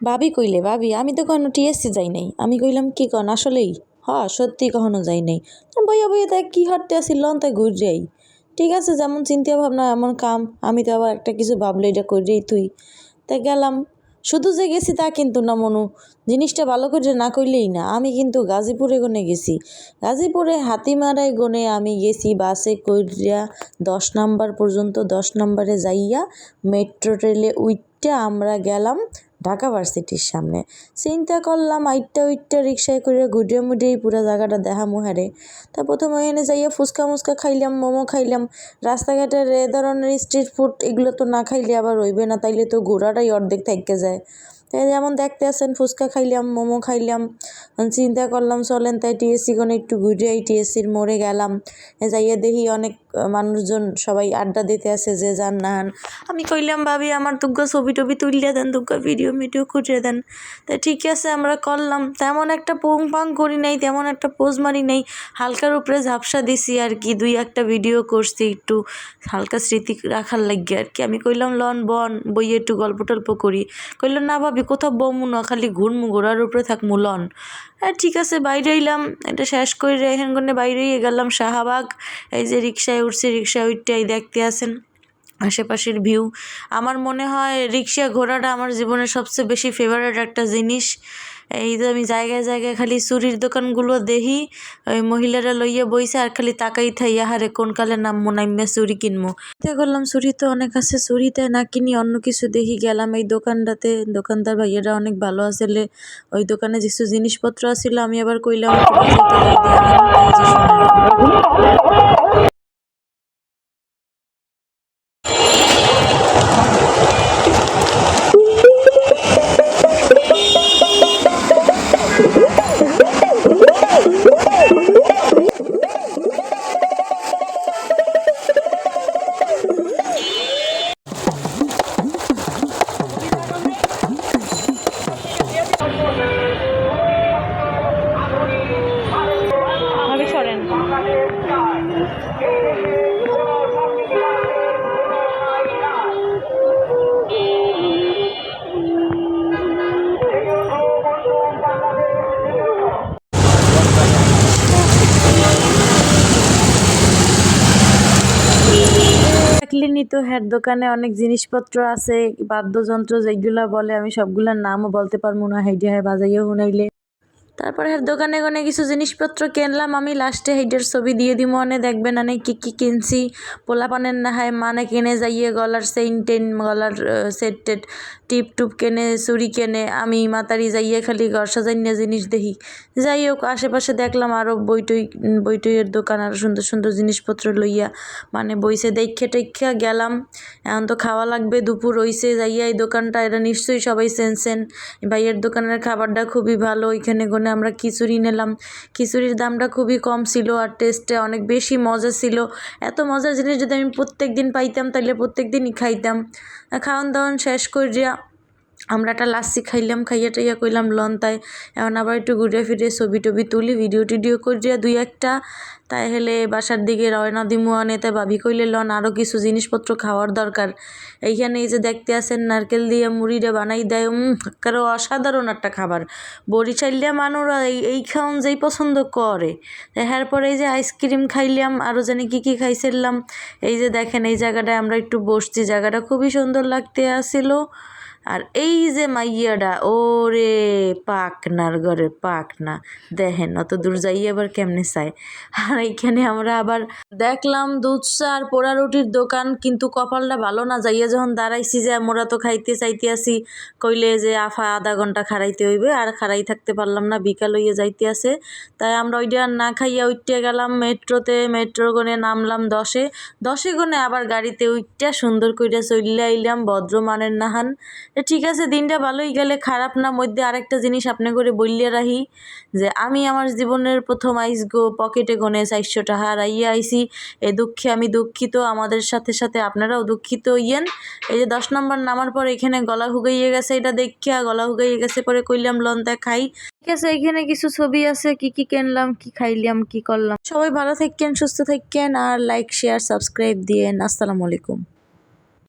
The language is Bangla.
ভাবি কইলে, ভাবি আমি তো কখনো টিএসসি যাই নাই। আমি কইলাম কি কন আসলেই? সত্যি কখনো যাই নাই। বইয়া বইয়া তাই কি হাঁটতে আসিল তাই ঘুর যাই। ঠিক আছে, যেমন চিন্তা ভাবনা এমন কাম, আমি তো আবার একটা কিছু ভাবলে এটা করেই তুই। তাই গেলাম। শুধু যে গেছি তা কিন্তু না মনু, জিনিসটা ভালো করে না কইলেই না। আমি কিন্তু গাজীপুরে গনে গেছি। গাজীপুরে হাতিমারায় গনে আমি গেছি বাসে কইরা 10 নাম্বার পর্যন্ত। 10 নাম্বারে যাইয়া মেট্রো রেলে উইঠটা আমরা গেলাম ঢাকা ভার্সিটির সামনে। চিন্তা করলাম আইটটা উইটটা রিক্সায় করে ঘুরিয়ে মুড়িয়েই পুরো জায়গাটা দেখা মুহারে। তা প্রথমে এখানে যাইয়া ফুচকা মুচকা খাইলাম, মোমো খাইলাম। রাস্তাঘাটের এ ধরনের স্ট্রিট ফুড এগুলো তো না খাইলে আবার হইবে না, তাইলে তো ঘোরাটাই অর্ধেক থাইক্কা যায়। তাই যেমন দেখতে আসেন ফুচকা খাইলাম, মোমো খাইলাম। চিন্তা করলাম চলেন তাই টিএসসি কোনে একটু ঘুরে টিএসসির মোড়ে গেলাম। যাইয়া দেখি অনেক মানুষজন সবাই আড্ডা দিতে আছে যে যান না হান। আমি কইলাম ভাবি আমার দুগ্গা ছবি টবি তুলিয়া দেন, দুগ্গা ভিডিও মিডিও খুঁজে দেন। তা ঠিক আছে আমরা করলাম। তেমন একটা পোং পাং করি নাই, তেমন একটা পোজ মারি নাই, হালকার উপরে ঝাপসা দিছি আর কি। 2-1টা ভিডিও করছি একটু হালকা স্মৃতি রাখার লাগিয়ে আর কি। আমি কইলাম লন বন বইয়ে একটু গল্প টল্প করি। কইল না ভাবি কোথাও বমু না, খালি ঘুরমু, ঘোরার উপরে থাকমু লন। হ্যাঁ ঠিক আছে, বাইরে এলাম। এটা শেষ করে এখান করে বাইরেই গেলাম শাহবাগ। এই যে রিক্সায় উঠছি, রিক্সায় উঠতেই দেখতে আসেন আশেপাশের ভিউ। আমার মনে হয় রিক্সা ঘোরাটা আমার জীবনের সবচেয়ে বেশি ফেভারিট একটা জিনিস। এই যে আমি জায়গায় জায়গায় খালি চুরির দোকানগুলো দেখি, ওই মহিলারা লইয়া বইছে আর খালি তাকাই থাই আহারে কোন কালে নামবো নাইমা চুরি কিনবো। চিন্তা করলাম চুরি তো অনেক আছে, চুরিতে না কিনি অন্য কিছু দেখি। গেলাম এই দোকানটাতে, দোকানদার ভাইয়ারা অনেক ভালো আসলে। ওই দোকানে কিছু জিনিসপত্র আছিল, আমি আবার কইলাম একটু বাজার টাজার দেখান। এই যে শোনেন। ভাবি সরেন। দেখলেনি তো হ্যার দোকানে অনেক জিনিসপত্র আছে, বাদ্যযন্ত্র যেগুলা বলে আমি সবগুলার নামও বলতে পারবো না, হাইডে হ্যাঁ বাজাইয়া শুনাইলে। তারপর হ্যাঁ দোকানে গনে কিছু জিনিসপত্র কিনলাম। আমি লাস্টে হাইডের ছবি দিয়ে দিব, অনে দেখবেন অনেক কি কি কিনছি। পোলাপানের না হয় মানে কিনে যাইয়ে গলার চেইন টেন, গলার সেট টেট, টিপ টুপ কেনে, চুরি কেনে। আমি মাতারি যাইয়ে খালি ঘর সাজাইনা জিনিস দেখি। যাই হোক আশেপাশে দেখলাম আরও বইটইয়ের দোকান, আরও সুন্দর সুন্দর জিনিসপত্র লইয়া মানে বইছে। দেখে টেখা গেলাম। এখন তো খাওয়া লাগবে, দুপুর হইছে। যাইয়া এই দোকানটা, এটা নিশ্চয়ই সবাই চেনছেন, ভাইয়ের দোকানের খাবারটা খুবই ভালো। ওইখানে গনে আমরা খিচুড়ি নিলাম। খিচুড়ির দামটা খুবই কম ছিল আর টেস্টে অনেক বেশি মজা ছিল। এত মজার জিনিস যদি আমি প্রত্যেক দিন পাইতাম তাহলে প্রত্যেক দিনই খাইতাম। খাওয়ান দাওয়ান শেষ করিয়া আমরা একটা লাচ্ছি খাইলাম, খাইয়া টাইয়া কইলাম লন তাই এখন আবার একটু ঘুরে ফিরে ছবি টবি তুলি, ভিডিও টিডিও করিয়া 2-1টা। তাই হলে বাসার দিকে রওনা দিমু। আনে তাই ভাবি কইলে লন আরও কিছু জিনিসপত্র খাওয়ার দরকার। এইখানে এই যে দেখতে আসেন নারকেল দিয়ে মুড়িটা বানাই দেয়, কারো অসাধারণ একটা খাবার। বরিশাইলিয়া মানুষরা এই খাওন যেই পছন্দ করে। এরপরে এই যে আইসক্রিম খাইলাম, আরও জানি কী কী খাইছিলাম। এই যে দেখেন এই জায়গাটায় আমরা একটু বসছি, জায়গাটা খুবই সুন্দর লাগতে আসিল। আর এই যে মাইয়াডা ওরে পাকনার ঘরের পাকনা, দেখেন অত দূর যাই আবার কেমনে চায়। আর এইখানে আমরা আবার দেখলাম দুধ চা আর পোড়া রুটির দোকান, কিন্তু কপালটা ভালো না। যাইয়া যখন দাঁড়াইছি যে মোরা তো খাইতে চাইতে আসি, কইলে যে আফা আধা ঘন্টা খাড়াইতে হইবে, আর খাড়াই থাকতে পারলাম না, বিকাল হইয়া যাইতে আছে। তাই আমরা ওইটা আর না খাইয়া উঠতে গেলাম মেট্রোতে। মেট্রো গনে নামলাম 10-এ গনে আবার গাড়িতে উঠটা সুন্দর কইরা চইল্লা আইলাম ভদ্রমানের নাহান। ঠিক আছে, দিনটা ভালোই গেলে, খারাপ না। মধ্যে আরেকটা জিনিস আপনি করে বললিয়া রাহি যে আমি আমার জীবনের প্রথম আইসগো পকেটে গনে 400 টাকা হারাইয়া আইছি। এই দুঃখে আমি দুঃখিত, আমাদের সাথে সাথে আপনারাও দুঃখিত হইয়েন। এই যে 10 নম্বর নামার পর এখানে গলা হুগাইয়ে গেছে, এটা দেখিয়া গলা হুগাইয়ে গেছে, পরে কইলাম লন্তা খাই। ঠিক আছে, এখানে কিছু ছবি আছে, কি কি কিনলাম, কি খাইলাম, কি করলাম। সবাই ভালো থাকেন, সুস্থ থাকেন, আর লাইক শেয়ার সাবস্ক্রাইব দিয়েন। আসসালামু আলাইকুম।